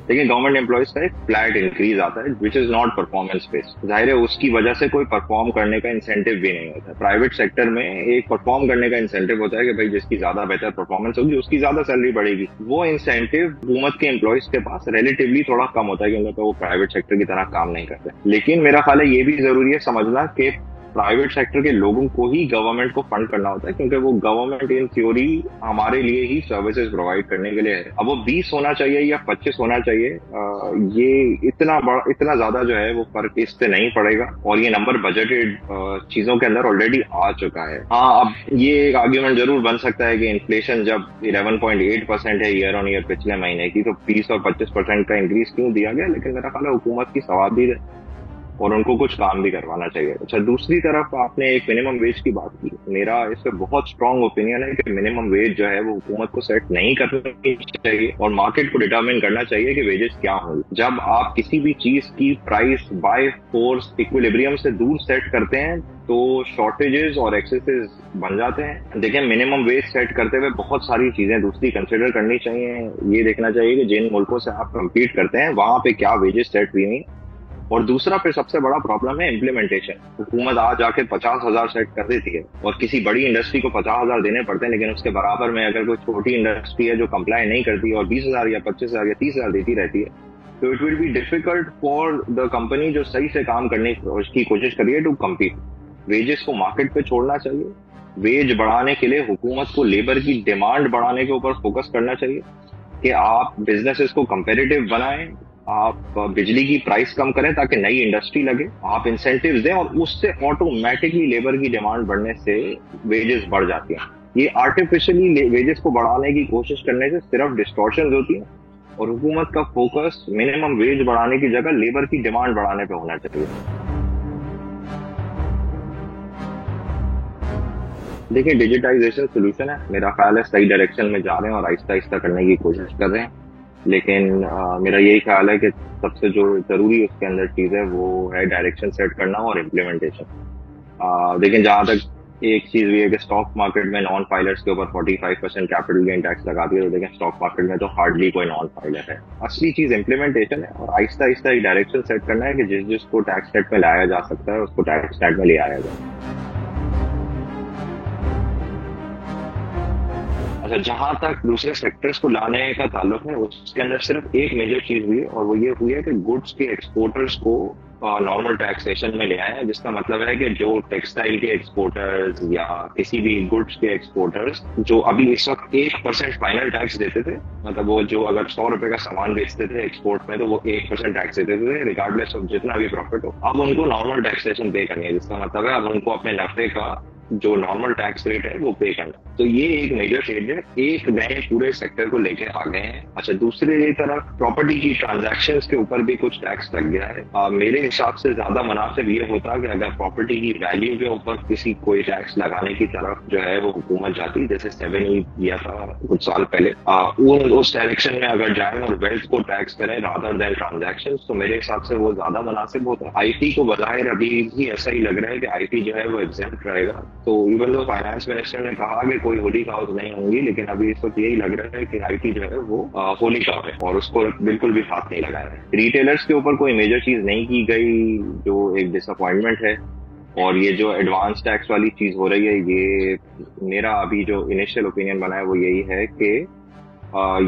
लेकिन government employees का एक फ्लैट इंक्रीज आता है which is not performance based. जाहिर है उसकी वजह से कोई परफॉर्म करने का इंसेंटिव भी नहीं होता। प्राइवेट सेक्टर में एक परफॉर्म करने का इंसेंटिव होता है कि भाई जिसकी ज्यादा बेहतर परफॉर्मेंस होगी उसकी ज्यादा सैलरी बढ़ेगी। वो इंसेंटिव हुकूमत के एम्प्लॉयज के पास रिलेटिवली थोड़ा कम होता है क्योंकि तो वो प्राइवेट सेक्टर की तरह काम नहीं करते। लेकिन मेरा ख्याल है ये भी जरूरी है समझना कि प्राइवेट सेक्टर के लोगों को ही गवर्नमेंट को फंड करना होता है क्योंकि वो गवर्नमेंट इन थ्योरी हमारे लिए ही सर्विसेज प्रोवाइड करने के लिए है। अब वो 20 होना चाहिए या 25 होना चाहिए, ये इतना ज्यादा जो है वो फर्क इससे नहीं पड़ेगा और ये नंबर बजटेड चीजों के अंदर ऑलरेडी आ चुका है। हाँ, अब ये एक आर्ग्यूमेंट जरूर बन सकता है कि इन्फ्लेशन जब 11.8% है ईयर ऑन ईयर पिछले महीने की, तो 20 और 25% का इंक्रीज क्यों दिया गया? लेकिन मेरा ख्याल है हुकूमत की सवाब और उनको कुछ काम भी करवाना चाहिए। अच्छा, दूसरी तरफ आपने एक मिनिमम वेज की बात की। मेरा इस पे बहुत स्ट्रांग ओपिनियन है कि मिनिमम वेज जो है वो हुकूमत को सेट नहीं करनी चाहिए और मार्केट को डिटरमिन करना चाहिए कि वेजेस क्या होंगे। जब आप किसी भी चीज की प्राइस बाय फोर्स इक्विलिब्रियम से दूर सेट करते हैं तो शॉर्टेजेस और एक्सेसेस बन जाते हैं। देखिए, मिनिमम वेज सेट करते हुए बहुत सारी चीजें दूसरी कंसिडर करनी चाहिए। ये देखना चाहिए कि जिन मुल्कों से आप कम्पीट करते हैं वहां पे क्या वेजेस सेट हुई हैं। और दूसरा फिर सबसे बड़ा प्रॉब्लम है इम्प्लीमेंटेशन। हुकूमत आज जाके 50,000 सेट कर देती है और किसी बड़ी इंडस्ट्री को 50,000 देने पड़ते हैं, लेकिन उसके बराबर में अगर कोई छोटी इंडस्ट्री है जो कंप्लाई नहीं करती और 20,000 या 25,000 या 30,000 देती रहती है, तो it will be difficult for the company जो सही से काम करने की कोशिश कर रही है टू कम्पीट। वेजेस को मार्केट पे छोड़ना चाहिए। वेज बढ़ाने के लिए हुकूमत को लेबर की डिमांड बढ़ाने के ऊपर फोकस करना चाहिए कि आप बिजनेसेस को कंपेटिटिव बनाएं, आप बिजली की प्राइस कम करें ताकि नई इंडस्ट्री लगे, आप इंसेंटिव्स दें और उससे ऑटोमेटिकली लेबर की डिमांड बढ़ने से वेजेस बढ़ जाती हैं। ये आर्टिफिशियली वेजेस को बढ़ाने की कोशिश करने से सिर्फ डिस्टॉर्शन होती है और हुकूमत का फोकस मिनिमम वेज बढ़ाने की जगह लेबर की डिमांड बढ़ाने पे होना चाहिए। देखिए, डिजिटाइजेशन सोल्यूशन है, मेरा ख्याल है सही डायरेक्शन में जा रहे हैं और आहिस्ता आहिस्ता करने की कोशिश कर रहे हैं। लेकिन मेरा यही ख्याल है कि सबसे जो जरूरी उसके अंदर चीज है वो है डायरेक्शन सेट करना और इम्प्लीमेंटेशन। लेकिन जहां तक एक चीज भी है कि स्टॉक मार्केट में नॉन फाइलर्स के ऊपर 45% कैपिटल गेन टैक्स लगा दिया, तो लेकिन स्टॉक मार्केट में तो हार्डली कोई नॉन फाइलर है। असली चीज इम्प्लीमेंटेशन है और आहिस्ता आहिस्ता एक डायरेक्शन सेट करना है कि जिसको टैक्स सेट में लाया जा सकता है उसको टैक्स सेट में ले आया जाए। अच्छा, जहां तक दूसरे सेक्टर्स को लाने का ताल्लुक है उसके अंदर सिर्फ एक मेजर चीज हुई है और वो ये हुई है कि गुड्स के एक्सपोर्टर्स को नॉर्मल टैक्सेशन में ले आए हैं, जिसका मतलब है कि जो टेक्सटाइल के एक्सपोर्टर्स या किसी भी गुड्स के एक्सपोर्टर्स जो अभी इस वक्त 1% फाइनल टैक्स देते थे, मतलब वो जो अगर 100 रुपए का सामान बेचते थे एक्सपोर्ट में तो वो 1% टैक्स देते थे रिगार्डलेस ऑफ जितना भी प्रॉफिट हो, अब उनको नॉर्मल टैक्सेशन पे करनी है, जिसका मतलब है अब उनको अपने नफे का जो नॉर्मल टैक्स रेट है वो पे करना। तो ये एक मेजर चेंज है, एक नए पूरे सेक्टर को लेके आ गए हैं। अच्छा, दूसरी तरफ प्रॉपर्टी की ट्रांजैक्शंस के ऊपर भी कुछ टैक्स लग गया है। मेरे हिसाब से ज्यादा मुनासिब ये होता कि अगर प्रॉपर्टी की वैल्यू के ऊपर किसी कोई टैक्स लगाने की तरफ जो है वो हुकूमत जाती, जैसे 7E किया था कुछ साल पहले, उस डायरेक्शन में अगर जाए और वेल्थ को टैक्स करें रादर देन ट्रांजैक्शन, तो मेरे हिसाब से वो ज्यादा मुनासिब होता। IT को बजाय अभी भी ऐसा ही लग रहा है कि IT जो है वो एग्जेम्प्ट रहेगा। तो इवन दो फाइनेंस मिनिस्टर ने कहा कि कोई होली काउज नहीं होंगी, लेकिन अभी इस वक्त यही लग रहा है कि IT जो है वो होली काउ है और उसको बिल्कुल भी हाथ नहीं लगाया है। रिटेलर्स के ऊपर कोई मेजर चीज नहीं की गई जो एक डिसअपॉइंटमेंट है। और ये जो एडवांस टैक्स वाली चीज हो रही है, ये मेरा अभी जो इनिशियल ओपिनियन बना है वो यही है कि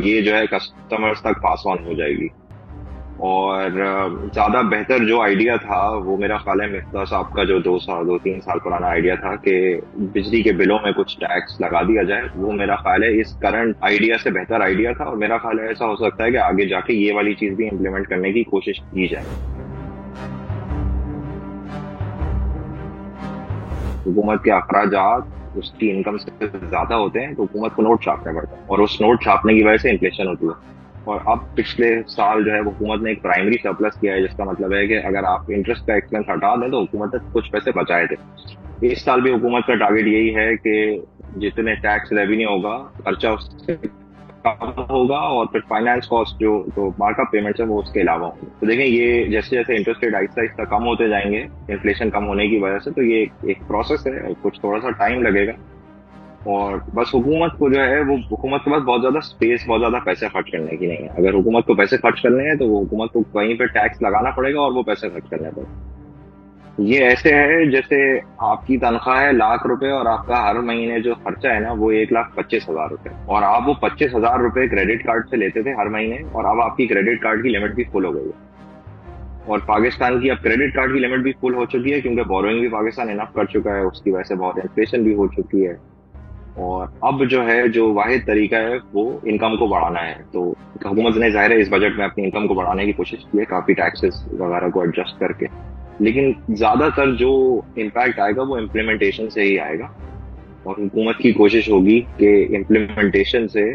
ये जो है कस्टमर्स तक पास ऑन हो जाएगी। और ज्यादा बेहतर जो आइडिया था वो मेरा ख्याल है मिफ्ता साहब का जो 2-3 साल पुराना आइडिया था कि बिजली के बिलों में कुछ टैक्स लगा दिया जाए, वो मेरा ख्याल है इस करंट आइडिया से बेहतर आइडिया था। और मेरा ख्याल है ऐसा हो सकता है कि आगे जाके ये वाली चीज भी इम्प्लीमेंट करने की कोशिश की जाए। हुकूमत के अखराजात उसकी इनकम से ज्यादा होते हैं तो हुकूमत को नोट छापना पड़ता है और उस नोट छापने की वजह से इन्फ्लेशन होती है। और अब पिछले साल जो है वो हुकूमत ने एक प्राइमरी सरप्लस किया है, जिसका मतलब है कि अगर आप इंटरेस्ट का एक्सपेंस हटा दें तो हुकूमत ने कुछ पैसे बचाए थे। इस साल भी हुकूमत का टारगेट यही है कि जितने टैक्स रेवेन्यू होगा खर्चा उससे कम होगा और फिर फाइनेंस कॉस्ट जो मार्कअप पेमेंट्स है वो उसके अलावा होंगे। तो देखें, ये जैसे जैसे इंटरेस्ट रेट आहिस्ता आहिस्ता कम होते जाएंगे इन्फ्लेशन कम होने की वजह से, तो ये एक प्रोसेस है, कुछ थोड़ा सा टाइम लगेगा। और बस हुकूमत को जो है वो हुकूमत के पास बहुत ज्यादा स्पेस, बहुत ज्यादा पैसे खर्च करने की नहीं है। अगर हुकूमत को पैसे खर्च करने हैं तो वो हुकूमत को कहीं पे टैक्स लगाना पड़ेगा और वो पैसे खर्च करने पड़ेगा। ये ऐसे है जैसे आपकी तनख्वाह है ₹1,00,000 और आपका हर महीने जो खर्चा है ना वो ₹1,25,000, और आप वो ₹25,000 क्रेडिट कार्ड से लेते थे हर महीने, और अब आपकी क्रेडिट कार्ड की लिमिट भी फुल हो गई है। और पाकिस्तान की अब क्रेडिट कार्ड की लिमिट भी फुल हो चुकी है क्योंकि बोरोइंग भी पाकिस्तान इनफ कर चुका है, उसकी वजह से बहुत इन्फ्लेशन भी हो चुकी है। और अब जो है जो वाहिद तरीका है वो इनकम को बढ़ाना है। तो हुकूमत ने जाहिर है इस बजट में अपनी इनकम को बढ़ाने की कोशिश की है, काफी टैक्सेस वगैरह को एडजस्ट करके, लेकिन ज्यादातर जो इम्पैक्ट आएगा वो इम्प्लीमेंटेशन से ही आएगा। और हुकूमत की कोशिश होगी कि इम्प्लीमेंटेशन से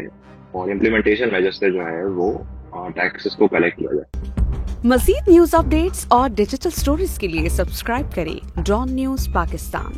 और इम्प्लीमेंटेशन वजह से जो है वो टैक्सेस को कलेक्ट किया जाए। मज़ीद न्यूज अपडेट्स और डिजिटल स्टोरीज के लिए सब्सक्राइब करें डॉन न्यूज पाकिस्तान।